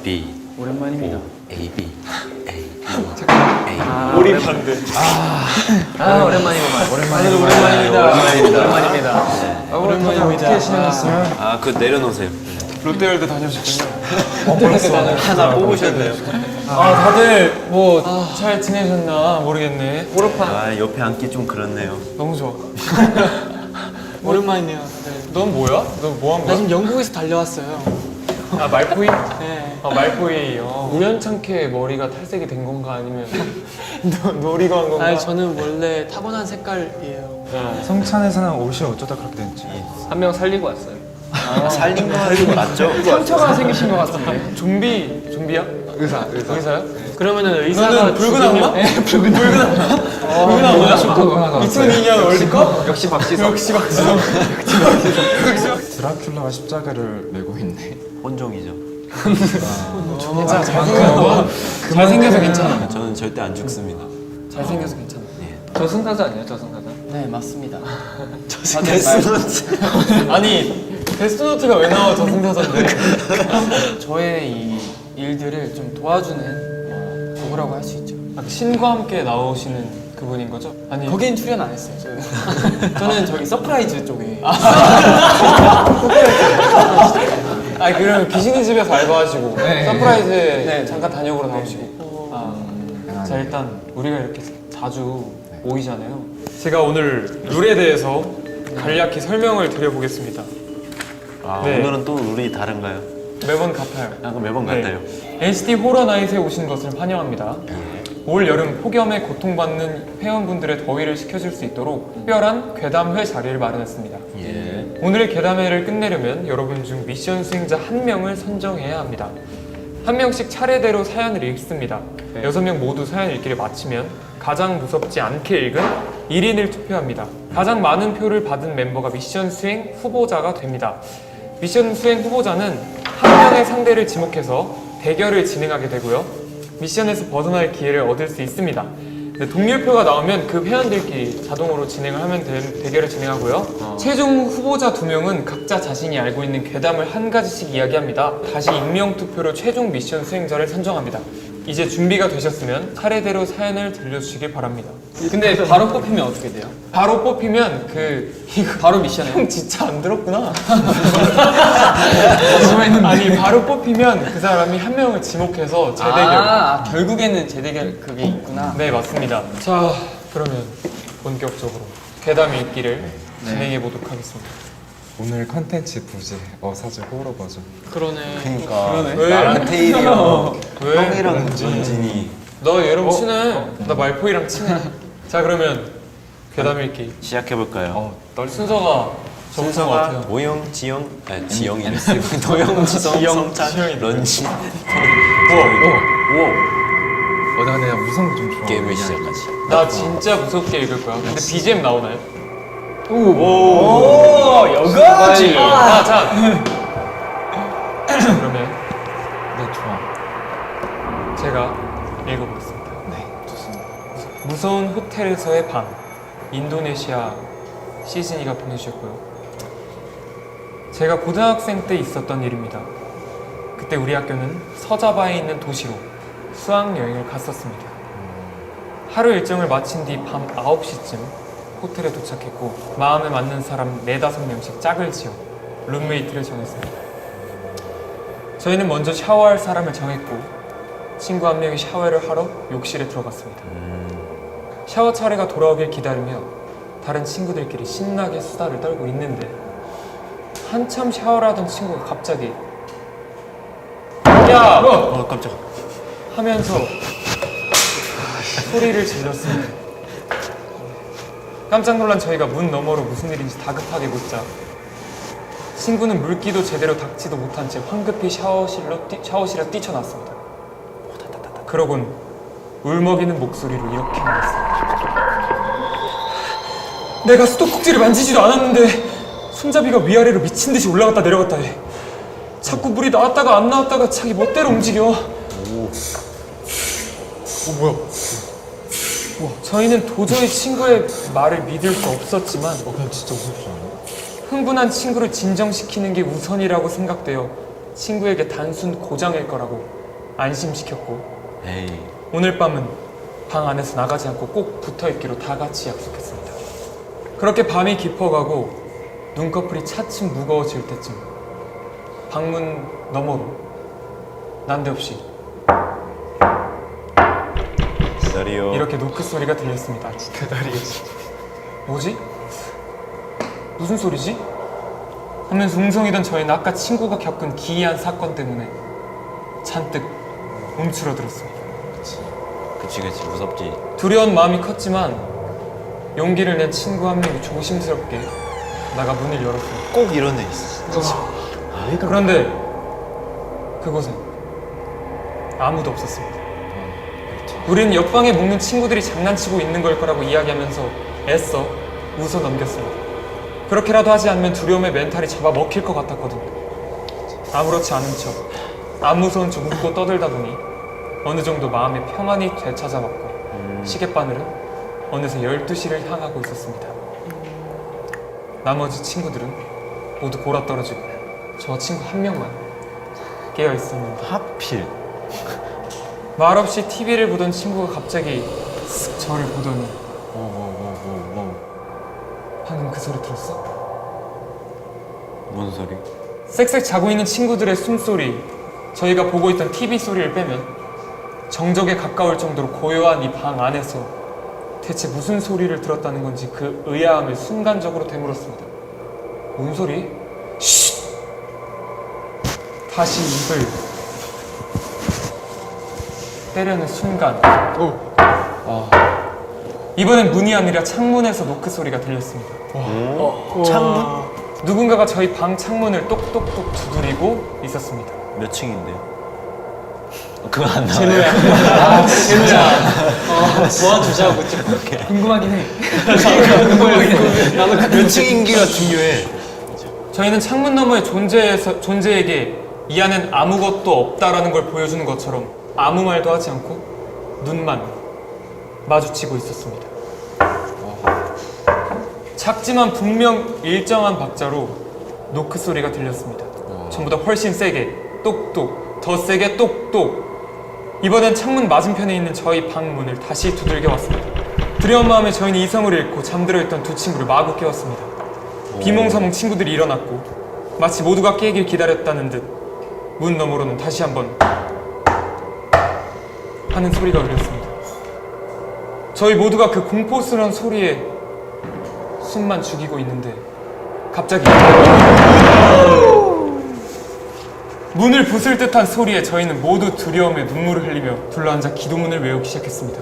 B 오랜만입니다. O A B A B A 우리 반대. 오랜만이구만. 오랜만입니다. 오랜만입니다. 어떻게 지내셨어요? 아, 그거 내려놓으세요. 롯데월드 다녀오셨군요. 하나 뽑으셨네요. 다들 뭐 잘 지내셨나 모르겠네. 오르판 아, 옆에 앉기 좀 그렇네요. 너무 좋아. 오랜만이네요. 다들. 넌 뭐야? 넌 뭐 한 나 거야? 지금 영국에서 달려왔어요. 아, 말포이? 네. 말포이. 우연찮게 머리가 탈색이 된 건가 아니면 놀이가 한 건가? 아니 저는 원래 타고난 색깔이에요. 성찬에서는 옷이 어쩌다 그렇게 됐지? 한 명 살리고 왔어요. 살린 거 맞죠? 상처가 생기신 것 같은데. 좀비야? 의사요? 그러면은 의사가 너는 붉은 악마? 네, 붉은 악마. 2002년 월드컵? 역시 박지성. 역시 박지성. 드라큘라가 십자가를 메고 있네. 혼종이죠. 진짜 잘생겨서 괜찮아. 저는 절대 안 죽습니다. 잘생겨서 괜찮아. 저승사자 아니야, 저승사자? 네 맞습니다. 아니 데스노트가 왜 나와 저승사자인데? 저의 이 일들을 좀 도와주는 도구라고 할 수 있죠. 신과 함께 나오시는 그분인 거죠? 아니 거긴 출연 안 했어요. 저는 저기 서프라이즈 쪽에. 아니 그러면 귀신의 집에서 알바하시고 서프라이즈에 잠깐 단역으로 나오시고. 자 일단 우리가 이렇게 자주 모이잖아요. 제가 오늘 룰에 대해서 간략히 설명을 드려보겠습니다. 아, 네. 오늘은 또 룰이 다른가요? 매번 같아요. 아, 그럼 매번 네. 같아요. NCT 호러나잇에 오신 것을 환영합니다. 올 여름 폭염에 고통받는 회원분들의 더위를 식혀줄 수 있도록 특별한 괴담회 자리를 마련했습니다. 예. 오늘의 괴담회를 끝내려면 여러분 중 미션 수행자 한 명을 선정해야 합니다. 한 명씩 차례대로 사연을 읽습니다. 6명 모두 사연 읽기를 마치면 가장 무섭지 않게 읽은 1인을 투표합니다. 가장 많은 표를 받은 멤버가 미션 수행 후보자가 됩니다. 미션 수행 후보자는 한 명의 상대를 지목해서 대결을 진행하게 되고요. 미션에서 벗어날 기회를 얻을 수 있습니다. 네, 동률표가 나오면 그 회원들끼리 자동으로 진행을 하면 대결을 진행하고요. 최종 후보자 2명은 각자 자신이 알고 있는 괴담을 한 가지씩 이야기합니다. 다시 익명투표로 최종 미션 수행자를 선정합니다. 이제 준비가 되셨으면 차례대로 사연을 들려주시길 바랍니다. 근데 바로 뽑히면 어떻게 돼요? 바로 뽑히면 이거 바로 미션에. 형 진짜 안 들었구나. 아니 바로 뽑히면 그 사람이 한 명을 지목해서 재대결. 결국에는 재대결 그게 있구나. 네 맞습니다. 자 그러면 본격적으로 괴담 읽기를 진행해 보도록 하겠습니다. 오늘 컨텐츠 부제 어사즈 호러 버전. 그러네. 그러니까 왜? 나랑 테일이 형, 왜? 형이랑 런진이 너 얘랑 친해. 나 말포이랑 친해. 자 그러면 괴담 읽기 시작해볼까요? 순서가 정상 것 같아요. 모영, 지영, 아니 지영이네. 도영, 지성, 지영, 성찬, 지영이네. 런쥔, 나 근데 나 무서운 거 좀 좋아. 게임을 시작하지. 나 진짜 무섭게 읽을 거야. 근데 BGM 나오나요? 여가지. 자 그러면 네 좋아. 제가 읽어보겠습니다. 네, 좋습니다. 무서운 호텔에서의 밤. 인도네시아 시즌이가 보내주셨고요. 제가 고등학생 때 있었던 일입니다. 그때 우리 학교는 서자바에 있는 도시로 수학여행을 갔었습니다. 하루 일정을 마친 뒤 밤 9시쯤 호텔에 도착했고 마음에 맞는 사람 4-5명씩 짝을 지어 룸메이트를 정했습니다. 저희는 먼저 샤워할 사람을 정했고 친구 한 명이 샤워를 하러 욕실에 들어갔습니다. 샤워 차례가 돌아오길 기다리며 다른 친구들끼리 신나게 수다를 떨고 있는데 한참 샤워를 하던 친구가 갑자기 야! 깜짝. 하면서 소리를 질렀습니다. 깜짝 놀란 저희가 문 너머로 무슨 일인지 다급하게 묻자 친구는 물기도 제대로 닦지도 못한 채 황급히 샤워실에 뛰쳐났습니다. 그러곤 울먹이는 목소리로 이렇게 말했습니다. 내가 수도꼭지를 만지지도 않았는데 손잡이가 위아래로 미친 듯이 올라갔다 내려갔다 해. 자꾸 물이 나왔다가 안 나왔다가 자기 멋대로 움직여. 뭐야? 저희는 도저히 친구의 말을 믿을 수 없었지만 그냥 진짜 무섭지 않아? 흥분한 친구를 진정시키는 게 우선이라고 생각되어 친구에게 단순 고장일 거라고 안심시켰고 에이. 오늘 밤은 방 안에서 나가지 않고 꼭 붙어있기로 다 같이 약속했습니다. 그렇게 밤이 깊어가고 눈꺼풀이 차츰 무거워질 때쯤 방문 너머로 난데없이 기다려. 이렇게 노크 소리가 들렸습니다. 뭐지? 무슨 소리지? 하면서 웅성이던 저희는 아까 친구가 겪은 기이한 사건 때문에 잔뜩 움츠러들었습니다. 그치 무섭지. 두려운 마음이 컸지만 용기를 낸 친구 한 명이 조심스럽게 나가 문을 열었습니다. 꼭 이런 애 있어. 그런데 그곳엔 아무도 없었습니다. 우리는 옆방에 묵는 친구들이 장난치고 있는 걸 거라고 이야기하면서 애써 웃어 넘겼습니다. 그렇게라도 하지 않으면 두려움에 멘탈이 잡아먹힐 것 같았거든요. 아무렇지 않은 척, 안 무서운 척 웃고 떠들다 보니 어느 정도 마음의 평안이 되찾아왔고 시계바늘은 어느새 12시를 향하고 있었습니다. 나머지 친구들은 모두 골아떨어지고 저 친구 한 명만 깨어있었는데 하필. 말없이 TV를 보던 친구가 갑자기 쓱 저를 보더니 방금 그 소리 들었어? 뭔 소리? 쌕쌕 자고 있는 친구들의 숨소리, 저희가 보고 있던 TV 소리를 빼면 정적에 가까울 정도로 고요한 이 방 안에서 대체 무슨 소리를 들었다는 건지 그 의아함을 순간적으로 되물었습니다. 뭔 소리? 쉿! 다시 입을 때려는 순간 이번엔 문이 아니라 창문에서 노크 소리가 들렸습니다. 창문? 누군가가 저희 방 창문을 똑똑똑 두드리고 있었습니다. 몇 층인데요? 그거 안 나와요. 제노야. 제노야. 도와주자고 좀 궁금하긴 해. 나는 몇 층인기가 중요해. 저희는 창문 너머의 존재에게 이 안엔 아무것도 없다라는 걸 보여주는 것처럼 아무 말도 하지 않고 눈만 마주치고 있었습니다. 작지만 분명 일정한 박자로 노크 소리가 들렸습니다. 전보다 훨씬 세게 똑똑, 더 세게 똑똑. 이번엔 창문 맞은편에 있는 저희 방 문을 다시 두들겨 왔습니다. 두려운 마음에 저희는 이성을 잃고 잠들어 있던 두 친구를 마구 깨웠습니다. 비몽사몽 친구들이 일어났고 마치 모두가 깨길 기다렸다는 듯 문 너머로는 다시 한번 하는 소리가 울렸습니다. 저희 모두가 그 공포스러운 소리에 숨만 죽이고 있는데 갑자기 문을 부술 듯한 소리에 저희는 모두 두려움에 눈물을 흘리며 둘러앉아 기도문을 외우기 시작했습니다.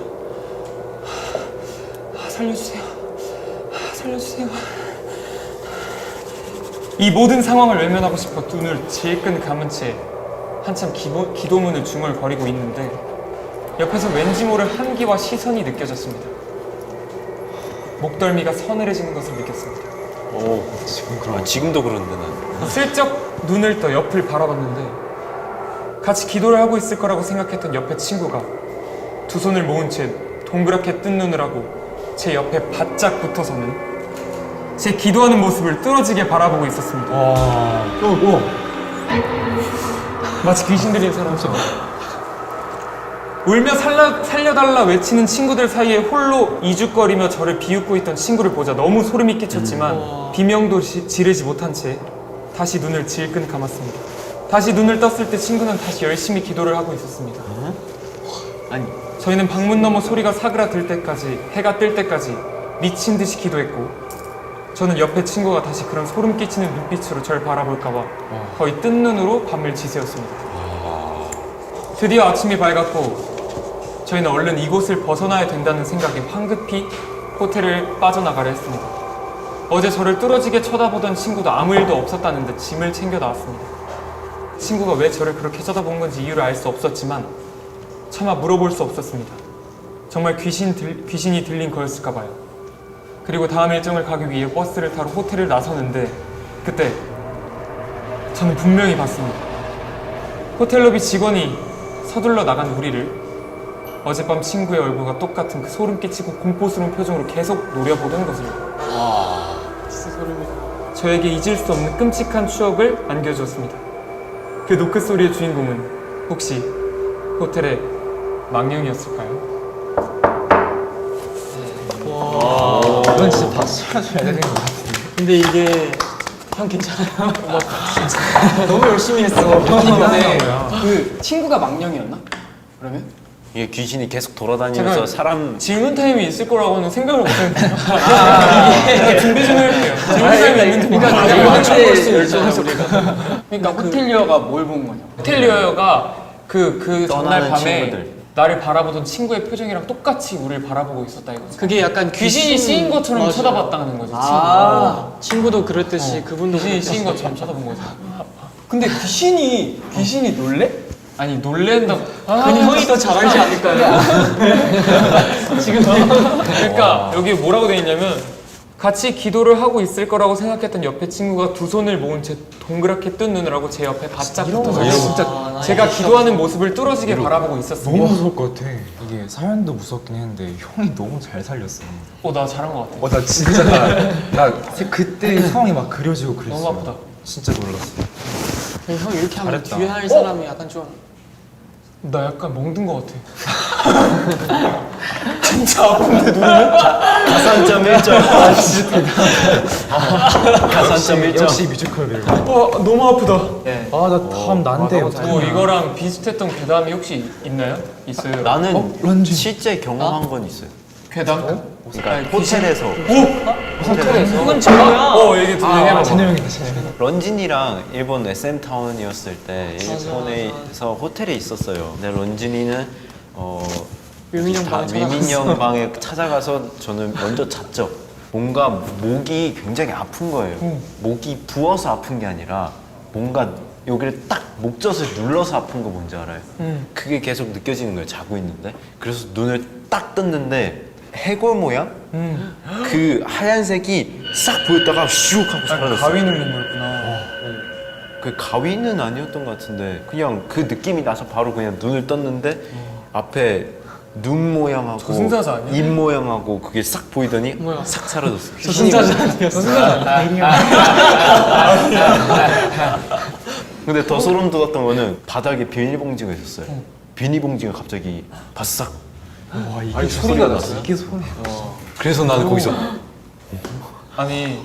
살려주세요. 살려주세요. 이 모든 상황을 외면하고 싶어 눈을 질끈 감은 채 한참 기도문을 중얼거리고 있는데 옆에서 왠지 모를 한기와 시선이 느껴졌습니다. 목덜미가 서늘해지는 것을 느꼈습니다. 오, 지금도 그런데 난. 슬쩍 눈을 떠 옆을 바라봤는데 같이 기도를 하고 있을 거라고 생각했던 옆에 친구가 두 손을 모은 채 동그랗게 뜬 눈을 하고 제 옆에 바짝 붙어서는 제 기도하는 모습을 뚫어지게 바라보고 있었습니다. 마치 귀신 들린 사람처럼 울며 살려달라 외치는 친구들 사이에 홀로 이죽거리며 저를 비웃고 있던 친구를 보자 너무 소름이 끼쳤지만 비명도 지르지 못한 채 다시 눈을 질끈 감았습니다. 다시 눈을 떴을 때 친구는 다시 열심히 기도를 하고 있었습니다. 아니, 저희는 방문 너머 소리가 사그라들 때까지, 해가 뜰 때까지 미친 듯이 기도했고 저는 옆에 친구가 다시 그런 소름 끼치는 눈빛으로 절 바라볼까봐 거의 뜬 눈으로 밤을 지새웠습니다. 드디어 아침이 밝았고 저희는 얼른 이곳을 벗어나야 된다는 생각에 황급히 호텔을 빠져나가려 했습니다. 어제 저를 뚫어지게 쳐다보던 친구도 아무 일도 없었다는 듯 짐을 챙겨 나왔습니다. 친구가 왜 저를 그렇게 쳐다본 건지 이유를 알 수 없었지만 차마 물어볼 수 없었습니다. 정말 귀신이 들린 거였을까 봐요. 그리고 다음 일정을 가기 위해 버스를 타러 호텔을 나서는데 그때 저는 분명히 봤습니다. 호텔 로비 직원이 서둘러 나간 우리를 어젯밤 친구의 얼굴과 똑같은 그 소름 끼치고 공포스러운 표정으로 계속 노려보던 것을 저에게 잊을 수 없는 끔찍한 추억을 안겨주었습니다. 그 노크 소리의 주인공은 혹시 호텔의 망령이었을까요? 이건 진짜 박수 쳐줘야 되는 것 같아. 근데 이게 형 괜찮아요? 너무 열심히 했어. 네. 그 친구가 망령이었나? 그러면? 이게 귀신이 계속 돌아다니면서 제가- 사람 질문 타임이 있을 거라고는 생각을 못했는데 제가 준비 좀 해볼게요. 질문 타임이 있는지 그러니까 모르겠어요. 열정해서 우리가. 그러니까 호텔리어가 뭘 본 거냐? 호텔리어가 그 전날 떠나는 밤에 친구들. 나를 바라보던 친구의 표정이랑 똑같이 우리를 바라보고 있었다 이거지. 그게 약간 귀신이 씌인 것처럼 맞아. 쳐다봤다는 거지. 아, 친구도 그랬듯이 그분도 귀신이 그랬겠어. 씌인 것처럼 쳐다본 거지. 근데 귀신이 놀래? 아니 놀랜다고. 아니 형이 더 잘 알지 않을까요? 지금 그러니까 여기 뭐라고 돼 있냐면 같이 기도를 하고 있을 거라고 생각했던 옆에 친구가 두 손을 모은 채 동그랗게 뜬 눈을 하고 제 옆에 바짝 붙어서 진짜 제가 기도하는 모습을 뚫어지게 바라보고 있었습니다. 너무 무서울 것 같아. 이게 사연도 무섭긴 했는데 형이 너무 잘 살렸어. 나 잘한 것 같아. 나 진짜 나 그때 상황이 막 그려지고 그랬어. 너무 아프다. 진짜 놀랐어. 형 이렇게 하면 잘했다. 뒤에 할 사람이 약간 좀 나 약간 멍든 것 같아. 가산점 1점. 가산점 1점. 역시 뮤지컬 배우. 너무 아프다. 예. 아나 다음 난데 뭐 이거랑 비슷했던 괴담이 혹시 있나요? 있어요. 나는 런쥔. 실제 경험한 건 있어요. 괴담? 그러니까 호텔에서 호텔에서? 그건 저거야. 얘기 들려해봐. 진영이다 진영. 런쥔이랑 일본 SM 타운이었을 때 일본에서 호텔에 있었어요. 근데 런쥔이는 유민형 방 위민형 방에 찾아가서 저는 먼저 잤죠. 뭔가 목이 굉장히 아픈 거예요. 목이 부어서 아픈 게 아니라 뭔가 여기를 딱 목젖을 눌러서 아픈 거 뭔지 알아요? 그게 계속 느껴지는 거예요. 자고 있는데. 그래서 눈을 딱 떴는데 해골 모양? 그 하얀색이 싹 보였다가 슉 하고 사라졌어요. 가위 눌린 거였구나. 그 가위는 아니었던 것 같은데 그냥 그 느낌이 나서 바로 그냥 눈을 떴는데 앞에 눈 모양하고 저승사자 아니야? 입 모양하고 그게 싹 보이더니 싹 사라졌어. 저승사자 아니었어? 근데 더 소름 돋았던 거는 바닥에 비닐봉지가 있었어요. 비닐봉지가 갑자기 바싹. 와 이게 소리가 났어. 이게 소리. 그래서 나는 거기서 아니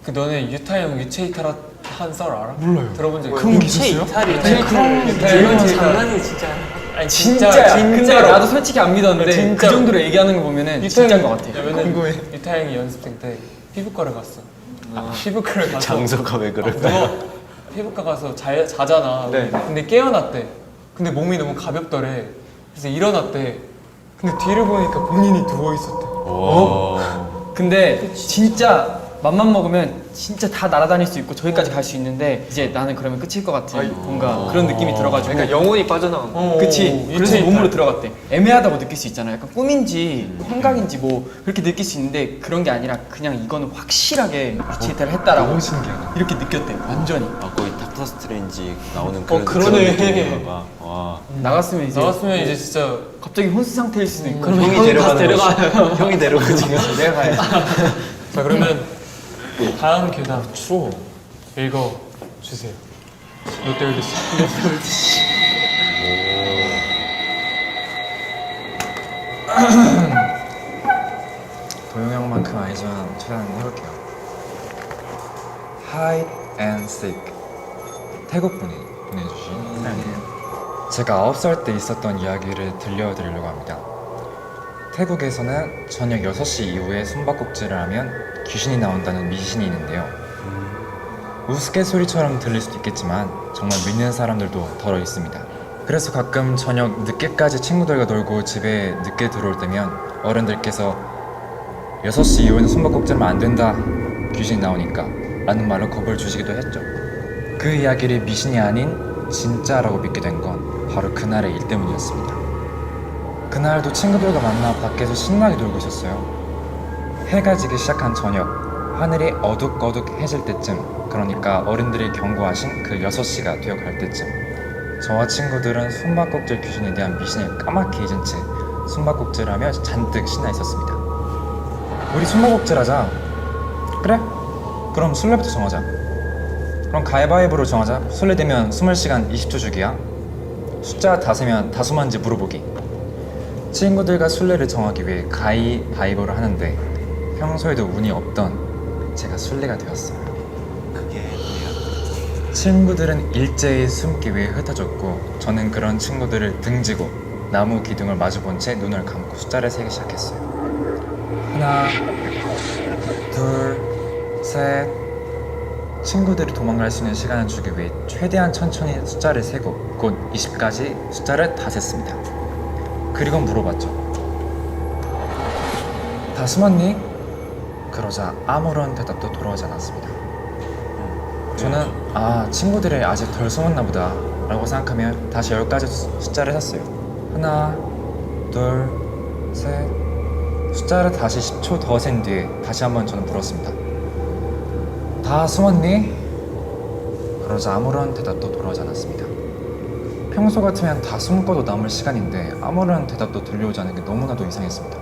그 너네 유타 형 유체이탈 한 썰 알아? 몰라요. 들어본 적 그런 게 있었어요? 이건 장난이 진짜. 아니 진짜야. 근데 진짜로. 나도 솔직히 안 믿었는데 진짜로. 그 정도로 얘기하는 거 보면은 진짜인 것 같아. 왜냐면은 유타 형이 연습생 때 피부과를 갔어. 피부과를 가서 장소가 왜 그래? 너 피부과 가서 자잖아. 근데 깨어났대. 근데 몸이 너무 가볍더래. 그래서 일어났대. 근데 뒤를 보니까 본인이 누워 있었대. 근데 진짜 맘만 먹으면 진짜 다 날아다닐 수 있고 저기까지 갈 수 있는데 이제 나는 그러면 끝일 것 같은 뭔가 그런 느낌이 들어가지고 그러니까 영혼이 빠져나간 거. 그치 그래서 유체이탈. 몸으로 들어갔대. 애매하다고 느낄 수 있잖아. 약간 꿈인지 환각인지 뭐 그렇게 느낄 수 있는데 그런 게 아니라 그냥 이거는 확실하게 유체이탈을 했다라고 너무 신기하다. 이렇게 느꼈대. 완전히 거의 닥터 스트레인지 나오는 그런 그러네. 느낌인가 봐. 와. 나갔으면 이제 나왔으면 이제 진짜 갑자기 혼수 상태일 수도 있고 형이 데려가는 거지. 형이 데려가는 거지. 내가 가야지. 자 그러면 다음 괴담 추워 읽어 주세요. 롯데월드씨. 도영 형만큼 아니지만 최대한 해볼게요. Hide and Seek 태국 분이 보내주신 제가 9살 때 있었던 이야기를 들려드리려고 합니다. 태국에서는 저녁 6시 이후에 숨바꼭질을 하면 귀신이 나온다는 미신이 있는데요. 우스갯소리처럼 들릴 수도 있겠지만 정말 믿는 사람들도 덜어 있습니다. 그래서 가끔 저녁 늦게까지 친구들과 놀고 집에 늦게 들어올 때면 어른들께서 6시 이후에는 숨바꼭질하면 안 된다, 귀신이 나오니까 라는 말로 겁을 주시기도 했죠. 그 이야기를 미신이 아닌 진짜라고 믿게 된 건 바로 그날의 일 때문이었습니다. 그날도 친구들과 만나 밖에서 신나게 놀고 있었어요. 해가 지기 시작한 저녁, 하늘이 어둑어둑해질 때쯤, 그러니까 어른들이 경고하신 그 6시가 되어갈 때쯤, 저와 친구들은 숨바꼭질 귀신에 대한 미신을 까맣게 잊은 채 숨바꼭질하며 잔뜩 신나 있었습니다. 우리 숨바꼭질 하자. 그래? 그럼 술래부터 정하자. 그럼 가위바위보로 정하자. 술래되면 20시간 20초 주기야. 숫자 다세면 다수만지 물어보기. 친구들과 술래를 정하기 위해 가위바위보를 하는데 평소에도 운이 없던 제가 술래가 되었어요. 그게 뭐야? 친구들은 일제히 숨기 위해 흩어졌고 저는 그런 친구들을 등지고 나무 기둥을 마주본 채 눈을 감고 숫자를 세기 시작했어요. 하나, 둘, 셋. 친구들이 도망갈 수 있는 시간을 주기 위해 최대한 천천히 숫자를 세고 곧 20까지 숫자를 다 셌습니다. 그리고 물어봤죠. 다 숨었니? 그러자 아무런 대답도 돌아오지 않았습니다. 저는 친구들이 아직 덜 숨었나 보다 라고 생각하며 다시 10가지 숫자를 셌어요. 하나, 둘, 셋. 숫자를 다시 10초 더 센 뒤에 다시 한번 저는 물었습니다. 다 숨었니? 그러자 아무런 대답도 돌아오지 않았습니다. 평소 같으면 다 숨고도 남을 시간인데 아무런 대답도 들려오지 않은 게 너무나도 이상했습니다.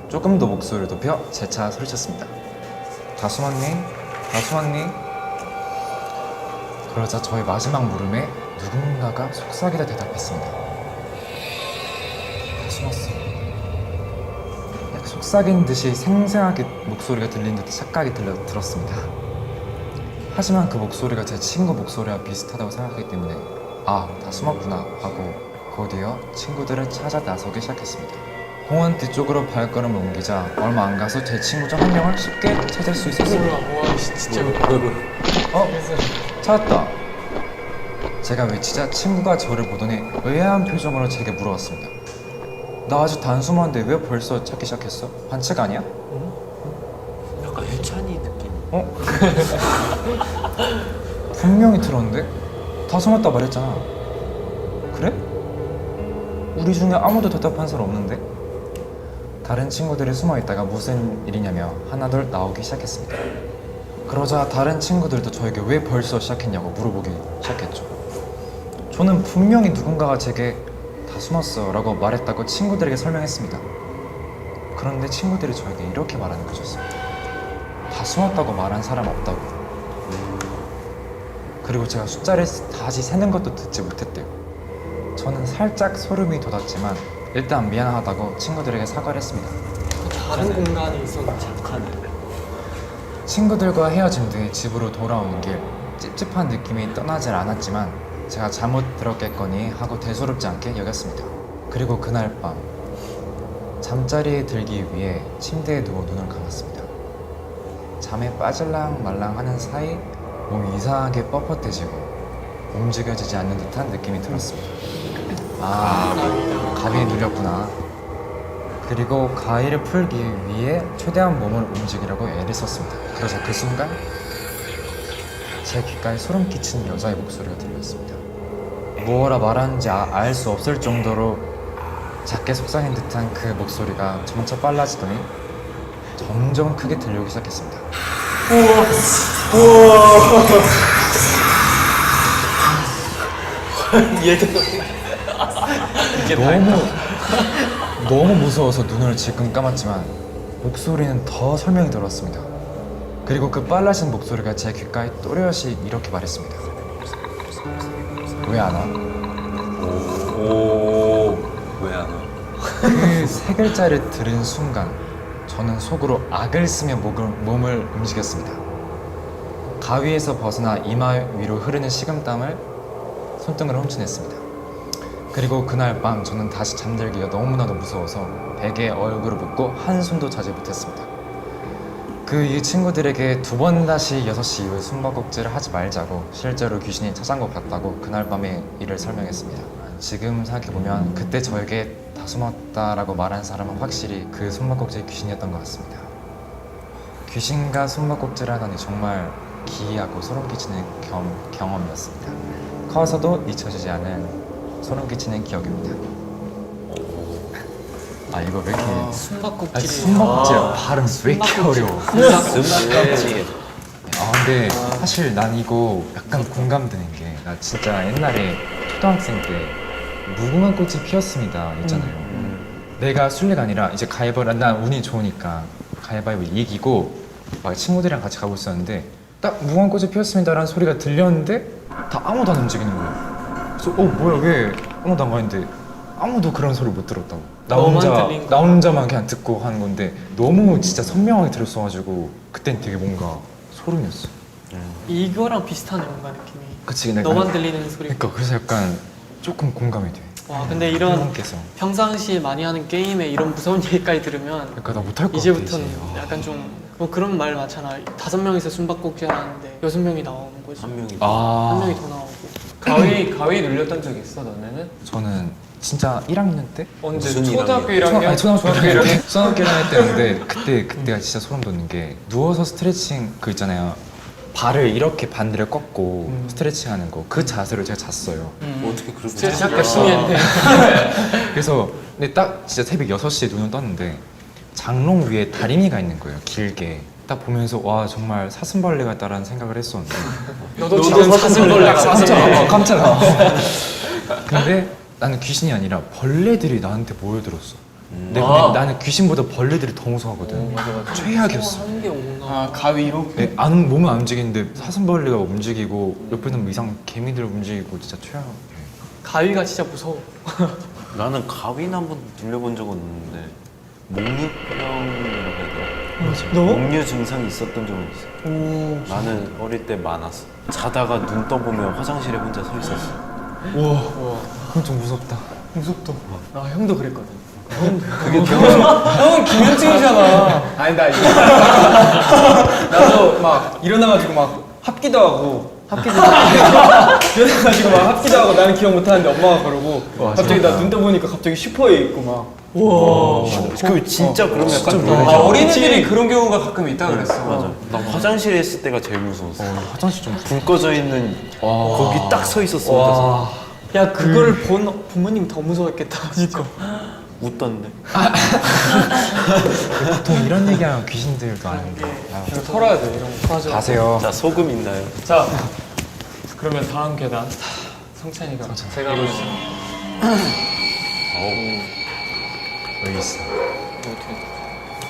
조금 더 목소리를 높여 재차 소리쳤습니다. 다 숨었니? 다 숨었니? 그러자 저의 마지막 물음에 누군가가 속삭이다 대답했습니다. 다 숨었어. 약 속삭인 듯이 생생하게 목소리가 들린 듯 착각이 들었습니다. 하지만 그 목소리가 제 친구 목소리와 비슷하다고 생각하기 때문에 다 숨었구나 하고 곧이어 친구들을 찾아 나서기 시작했습니다. 공원 뒤쪽으로 발걸음을 옮기자 얼마 안 가서 제 친구 중 한 명을 쉽게 찾을 수 있었습니다. 와 진짜 찾았다. 제가 외치자 친구가 저를 보더니 의아한 표정으로 제게 물어왔습니다. 나 아직 단숨한데 왜 벌써 찾기 시작했어? 반칙 아니야? 약간 해찬이 느낌. 분명히 들었는데? 다 숨었다 말했잖아. 그래? 우리 중에 아무도 대답한 사람 없는데? 다른 친구들이 숨어있다가 무슨 일이냐며 하나둘 나오기 시작했습니다. 그러자 다른 친구들도 저에게 왜 벌써 시작했냐고 물어보기 시작했죠. 저는 분명히 누군가가 제게 다 숨었어 라고 말했다고 친구들에게 설명했습니다. 그런데 친구들이 저에게 이렇게 말하는 것이었습니다. 다 숨었다고 말한 사람 없다고. 그리고 제가 숫자를 다시 세는 것도 듣지 못했대요. 저는 살짝 소름이 돋았지만 일단 미안하다고 친구들에게 사과를 했습니다. 다른 공간에 있었는데 착하네. 친구들과 헤어진 뒤 집으로 돌아오는 길 찝찝한 느낌이 떠나질 않았지만 제가 잘못 들었겠거니 하고 대수롭지 않게 여겼습니다. 그리고 그날 밤 잠자리에 들기 위해 침대에 누워 눈을 감았습니다. 잠에 빠질랑 말랑 하는 사이 몸이 이상하게 뻣뻣해지고 움직여지지 않는 듯한 느낌이 들었습니다. 가위에 눌렸구나. 그리고 가위를 풀기 위해 최대한 몸을 움직이려고 애를 썼습니다. 그러자 그 순간 제 귓가에 소름 끼치는 여자의 목소리가 들렸습니다. 무엇라 말하는지 알 수 없을 정도로 작게 속삭인 듯한 그 목소리가 점차 빨라지더니 점점 크게 들려오기 시작했습니다. 너무 무서워서 눈을 질끈 감았지만 목소리는 더 설명이 들었습니다. 그리고 그 빨라진 목소리가 제 귓가에 또렷이 이렇게 말했습니다. 왜 안 와? 왜 안 와? 그 세 글자를 들은 순간 저는 속으로 악을 쓰며 몸을 움직였습니다. 가위에서 벗어나 이마 위로 흐르는 식은땀을 손등으로 훔쳐냈습니다. 그리고 그날 밤 저는 다시 잠들기가 너무나도 무서워서 베개에 얼굴을 묻고 한숨도 자지 못했습니다. 그 이 친구들에게 두 번 다시 6시 이후에 숨바꼭질을 하지 말자고 실제로 귀신이 찾아온 것 같다고 그날 밤의 일을 설명했습니다. 지금 생각해보면 그때 저에게 다 숨었다라고 말한 사람은 확실히 그 숨바꼭질 귀신이었던 것 같습니다. 귀신과 숨바꼭질을 하다니 정말 기이하고 소름 끼치는 경험이었습니다. 커서도 잊혀지지 않은 소름 끼치는 기억입니다. 이거 왜 이렇게 숨바꼭질이 숨바꼭질 발음 왜 이렇게 어려워? 숨바꼭질. 근데 사실 난 이거 약간 공감되는 게 나 진짜 옛날에 초등학생 때 무궁화 꽃이 피었습니다 있잖아요. 내가 술래가 아니라 이제 가위바위보 난 운이 좋으니까 가위바위보 이기고 막 친구들이랑 같이 가고 있었는데 딱 무궁꽃이 피었습니다라는 소리가 들렸는데 다 아무도 안 움직이는 거예요. 그래서 뭐야 왜 아무도 안 가는데 아무도 그런 소리 못 들었다고. 나 혼자만 그냥 듣고 하는 건데 너무 진짜 선명하게 들었어가지고 그땐 되게 뭔가 소름이었어. 이거랑 비슷하네 뭔가 느낌이. 그치. 너만 들리는 소리. 그러니까 그래서 약간 조금 공감이 돼. 와 근데 이런 팬분께서. 평상시에 많이 하는 게임에 이런 무서운 얘기까지 들으면 그러니까 나 못할 것 같아 이제부터는 이제. 약간 좀 뭐 그런 말 많잖아. 5명이서 숨바꼭질 하는데 6명이 나오는 거지. 한 명이 한 명이 더 나오고. 가위 눌렸던 적 있어 너네는? 저는 진짜 1학년 때? 언제? 무슨 초등학교 일학년? 1학년? 초등학교 1학년? 초등학교 1학년 때였는데 그때가 진짜 소름 돋는 게 누워서 스트레칭 그 있잖아요. 발을 이렇게 반대로 꺾고 스트레칭 하는 거 그 자세로 제가 잤어요. 어떻게 그렇게 진짜 열심히 했네. 그래서 근데 딱 진짜 새벽 6시에 눈을 떴는데 장롱 위에 다리미가 있는 거예요. 길게. 딱 보면서 와 정말 사슴벌레 같다라는 생각을 했었는데 너도 지금 사슴벌레가 깜짝아. 근데 나는 귀신이 아니라 벌레들이 나한테 모여들었어. 근데 나는 귀신보다 벌레들이 더 무서워하거든. 최악이었어. 하는 게 없나. 아 가위로? 네, 몸은 안 움직이는데 사슴벌레가 움직이고 옆에는 뭐 이상 개미들 움직이고 진짜 최악. 가위가 진짜 무서워. 나는 가위는 한번 눌려본 적은 없는데 목류병이라고 해야 되나? 너? 목류 증상이 있었던 적은 있어. 나는 어릴 때 많았어. 자다가 눈 떠보면 화장실에 혼자 서 있었어. 그건 좀 무섭다. 무섭다. 아 형도 그랬거든. 그게 기억나? 형은 김현증이잖아. 아니 나 이거. 나도 막 일어나가지고 막 합기도 하고 일어나가지고 막 합기도 하고 나는 기억 못하는데 엄마가 그러고 갑자기 나 눈 떠보니까 갑자기 슈퍼에 있고 막. 그 진짜 그러면 약간 아 어린이들이 그런 경우가 가끔 있다 그랬어. 맞아. 나 화장실에 있을 때가 제일 무서웠어. 화장실 좀 불 꺼져 있는 거기 딱 서 있었어. 혼자서. 야 그거를 본 부모님 더 무서웠겠다. 진짜. 웃던데. 보통 이런 얘기하면 귀신들도 아닌데. 이거 털어야 돼 이런 거. 맞아. 가세요. 자 소금 있나요? 자 그러면 다음 계단 성찬이가 제가 보겠습니다. 여기 있어.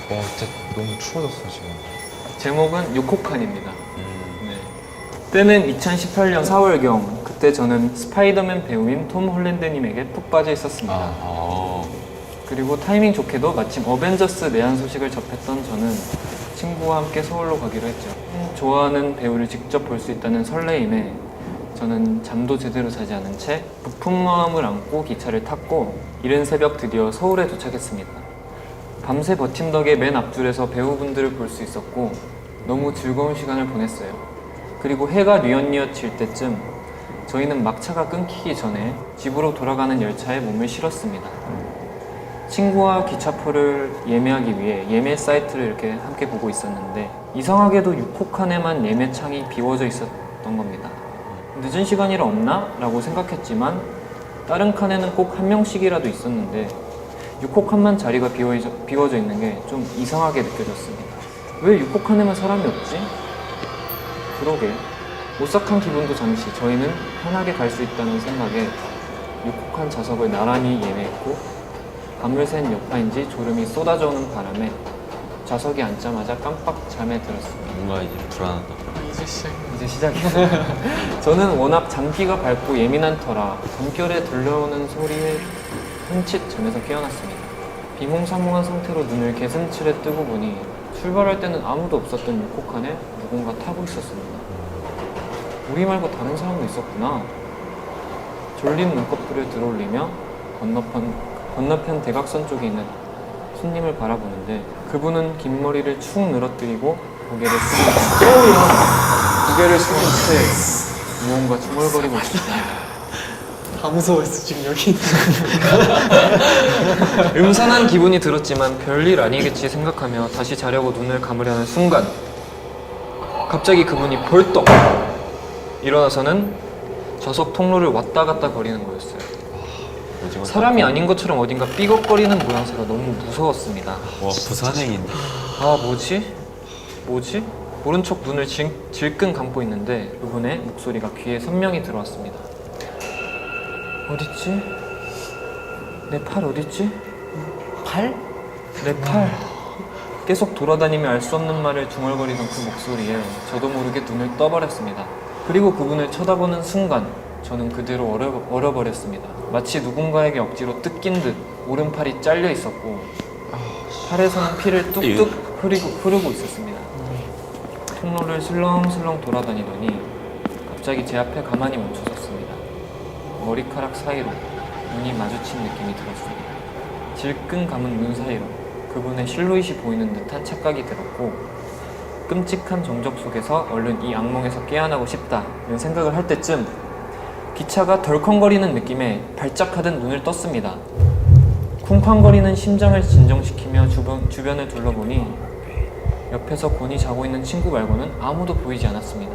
진짜 너무 추워졌어 지금. 제목은 유코칸입니다. 네. 때는 2018년 4월경. 그때 저는 스파이더맨 배우인 톰 홀랜드님에게 푹 빠져 있었습니다. 그리고 타이밍 좋게도 마침 어벤져스 내한 소식을 접했던 저는 친구와 함께 서울로 가기로 했죠. 좋아하는 배우를 직접 볼 수 있다는 설레임에 저는 잠도 제대로 자지 않은 채 부푼 마음을 안고 기차를 탔고 이른 새벽 드디어 서울에 도착했습니다. 밤새 버팀 덕에 맨 앞줄에서 배우분들을 볼 수 있었고 너무 즐거운 시간을 보냈어요. 그리고 해가 뉘엿뉘엿 질 때쯤 저희는 막차가 끊기기 전에 집으로 돌아가는 열차에 몸을 실었습니다. 친구와 기차표를 예매하기 위해 예매 사이트를 이렇게 함께 보고 있었는데 이상하게도 6호 칸에만 예매창이 비워져 있었던 겁니다. 늦은 시간이라 없나? 라고 생각했지만 다른 칸에는 꼭 한 명씩이라도 있었는데 6호 칸만 자리가 비워져 있는 게 좀 이상하게 느껴졌습니다. 왜 6호 칸에만 사람이 없지? 그러게 오싹한 기분도 잠시 저희는 편하게 갈 수 있다는 생각에 6호 칸 좌석을 나란히 예매했고 밤을 샌 여파인지 졸음이 쏟아져오는 바람에 좌석에 앉자마자 깜빡 잠에 들었습니다. 뭔가 이제 불안하다. 이제 시작이에요. 저는 워낙 잠귀가 밝고 예민한 터라 잠결에 들려오는 소리에 흠칫 잠에서 깨어났습니다. 비몽사몽한 상태로 눈을 개슴츠레 뜨고 보니 출발할 때는 아무도 없었던 6호 칸에 누군가 타고 있었습니다. 우리 말고 다른 사람도 있었구나. 졸린 눈꺼풀을 들어올리며 건너편 대각선 쪽에 있는 손님을 바라보는데 그분은 긴 머리를 축 늘어뜨리고 고개를 숙인 채 무언가 중얼거리고 있었습니다. 다 무서웠어 지금 여기. 음산한 기분이 들었지만 별일 아니겠지 생각하며 다시 자려고 눈을 감으려는 순간 갑자기 그분이 벌떡 일어나서는 좌석 통로를 왔다 갔다 거리는 거였어요. 사람이 아닌 것처럼 어딘가 삐걱거리는 모양새가 너무 무서웠습니다. 와 부산행인데. 아 뭐지? 모른 척 눈을 질끈 감고 있는데 그분의 목소리가 귀에 선명히 들어왔습니다. 어딨지? 내 팔 어딨지? 팔? 내 팔. 계속 돌아다니며 알 수 없는 말을 중얼거리던 그 목소리에 저도 모르게 눈을 떠버렸습니다. 그리고 그분을 쳐다보는 순간 저는 그대로 얼어버렸습니다. 마치 누군가에게 억지로 뜯긴 듯 오른팔이 잘려 있었고 팔에서는 피를 뚝뚝 흐르고 있었습니다. 통로를 슬렁슬렁 돌아다니더니 갑자기 제 앞에 가만히 멈춰섰습니다. 머리카락 사이로 눈이 마주친 느낌이 들었습니다. 질끈 감은 눈 사이로 그분의 실루엣이 보이는 듯한 착각이 들었고 끔찍한 정적 속에서 얼른 이 악몽에서 깨어나고 싶다는 생각을 할 때쯤 기차가 덜컹거리는 느낌에 발작하듯 눈을 떴습니다. 쿵쾅거리는 심장을 진정시키며 주변을 둘러보니 옆에서 곤히 자고 있는 친구 말고는 아무도 보이지 않았습니다.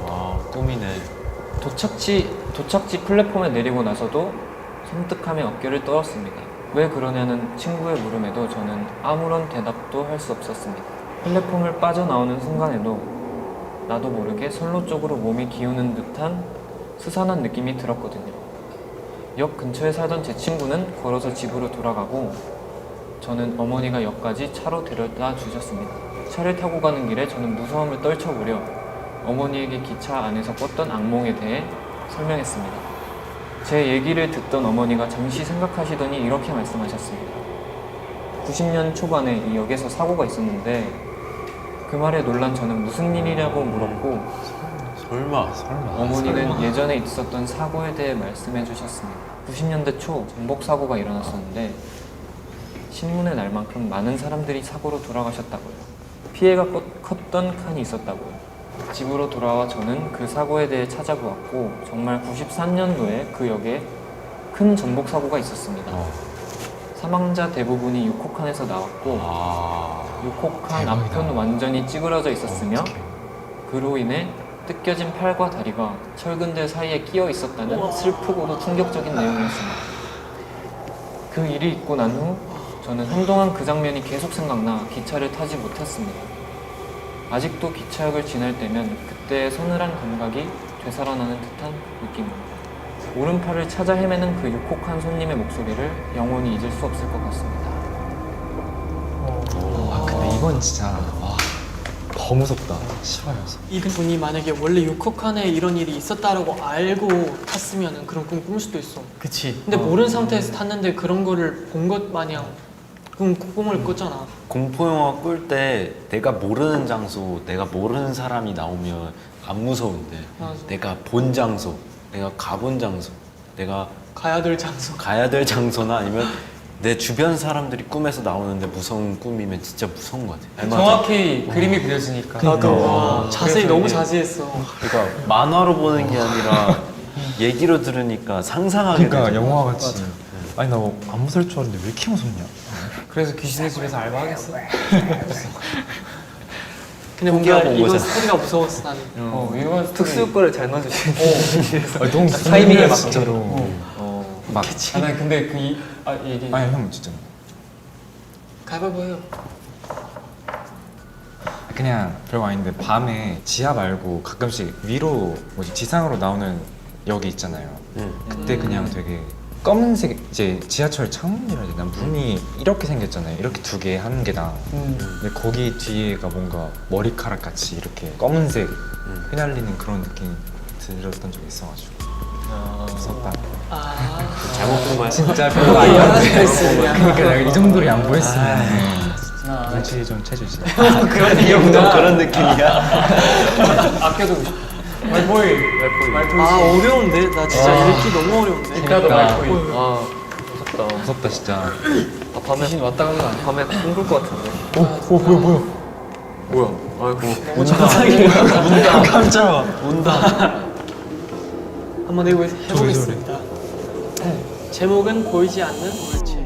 아, 꿈이네. 도착지 플랫폼에 내리고 나서도 섬뜩함에 어깨를 떨었습니다. 왜 그러냐는 친구의 물음에도 저는 아무런 대답도 할 수 없었습니다. 플랫폼을 빠져나오는 순간에도 나도 모르게 선로 쪽으로 몸이 기우는 듯한 스산한 느낌이 들었거든요. 역 근처에 살던 제 친구는 걸어서 집으로 돌아가고 저는 어머니가 역까지 차로 데려다 주셨습니다. 차를 타고 가는 길에 저는 무서움을 떨쳐보려 어머니에게 기차 안에서 꿨던 악몽에 대해 설명했습니다. 제 얘기를 듣던 어머니가 잠시 생각하시더니 이렇게 말씀하셨습니다. 90년 초반에 이 역에서 사고가 있었는데 그 말에 놀란 저는 무슨 일이냐고 물었고 설마. 어머니는 예전에 있었던 사고에 대해 말씀해 주셨습니다. 90년대 초 전복 사고가 일어났었는데 신문에 날 만큼 많은 사람들이 사고로 돌아가셨다고요. 피해가 컸던 칸이 있었다고요. 집으로 돌아와 저는 그 사고에 대해 찾아보았고 정말 93년도에 그 역에 큰 전복 사고가 있었습니다. 사망자 대부분이 6호칸에서 나왔고 6호칸 앞은 완전히 찌그러져 있었으며 그로 인해 뜯겨진 팔과 다리가 철근들 사이에 끼어 있었다는 슬프고도 충격적인 내용이었습니다. 그 일이 있고 난 후 저는 한동안 그 장면이 계속 생각나 기차를 타지 못했습니다. 아직도 기차역을 지날 때면 그때의 서늘한 감각이 되살아나는 듯한 느낌입니다. 오른팔을 찾아 헤매는 그 유혹한 손님의 목소리를 영원히 잊을 수 없을 것 같습니다. 근데 이건 진짜 더 무섭다. 싫어요. 이분이 만약에 원래 유코칸에 이런 일이 있었다라고 알고 탔으면 그런 꿈 꿀 수도 있어. 그치. 근데 모르는 상태에서 탔는데 그런 거를 본 것 마냥 꿈을 꿨잖아. 공포영화 꿀 때 내가 모르는 장소, 내가 모르는 사람이 나오면 안 무서운데 맞아. 내가 본 장소, 내가 가본 장소, 내가 가야 될 장소. 가야 될 장소나 아니면 내 주변 사람들이 꿈에서 나오는데 무서운 꿈이면 진짜 무서운 것 같아. 정확히 그림이 그려지니까. 와, 자세히 그래서 너무 이게- 자세했어. 그러니까 만화로 보는 게 아니라 얘기로 들으니까 상상하게 그러니까 되잖아. 영화 같이. 아니 나 안 무서울 줄 알았는데 왜 이렇게 무섭냐? 그래서 귀신의 집에서 알바하겠어? 근데 뭔가 포기하고 이건 오자. 스토리가 무서웠어 나는. 이건 특수 효과를 잘 넣어주시네. 너무 타이밍에 맞게. 진짜로. 막. 난 근데 얘기. 아니 형 진짜. 가위바위보 해요. 그냥 별거 아닌데 밤에 지하 말고 가끔씩 위로 지상으로 나오는 역이 있잖아요. 그때 그냥 되게 검은색 이제 지하철 창문이라 해야 되나 문이 이렇게 생겼잖아요. 이렇게 두 개 한 개당. 근데 거기 뒤에가 뭔가 머리카락 같이 이렇게 검은색 휘날리는 그런 느낌이 들었던 적이 있어가지고 무섭다. 잘못 본 거야. 진짜 별거 아니었는데. 있으냐. 그러니까 내가 이 정도로 양보했으면 눈치 좀 채주지. 이 형도 그런 느낌이야. 아껴두고 싶어. 말보이. 아 어려운데? 나 진짜 읽기 너무 어려운데. 이따도 말보이. 아 무섭다 진짜. 귀신 왔다 간 거 아니야? 밤에 꿈꿀 것 같은데. 뭐야? 너무 정상이야. 깜짝아. 한번 해보겠습니다. 제목은 보이지 않는 물체.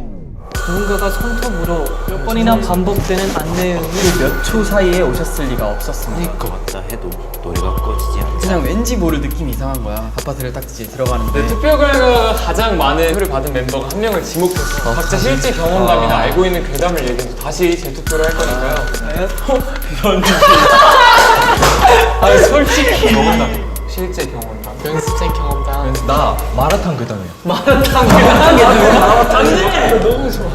누군가가 손톱으로 몇 번이나 반복되는 안내음을 몇 초 사이에 오셨을 리가 없었습니다. 것 같다 해도 노래가 꺼지지 않아. 그냥 왠지 모를 느낌이 이상한 거야. 아파트를 딱 이제 들어가는데. 투표 결과가 가장 많은 표를 받은 멤버가 한 명을 지목해서 각자 실제 경험담이나 알고 있는 괴담을 얘기해서 다시 재투표를 할 거니까요. 아 솔직히 실제 경험담. 연습생 경험담. 나 마라탕 괴담이야. 마라탕 너무 좋아.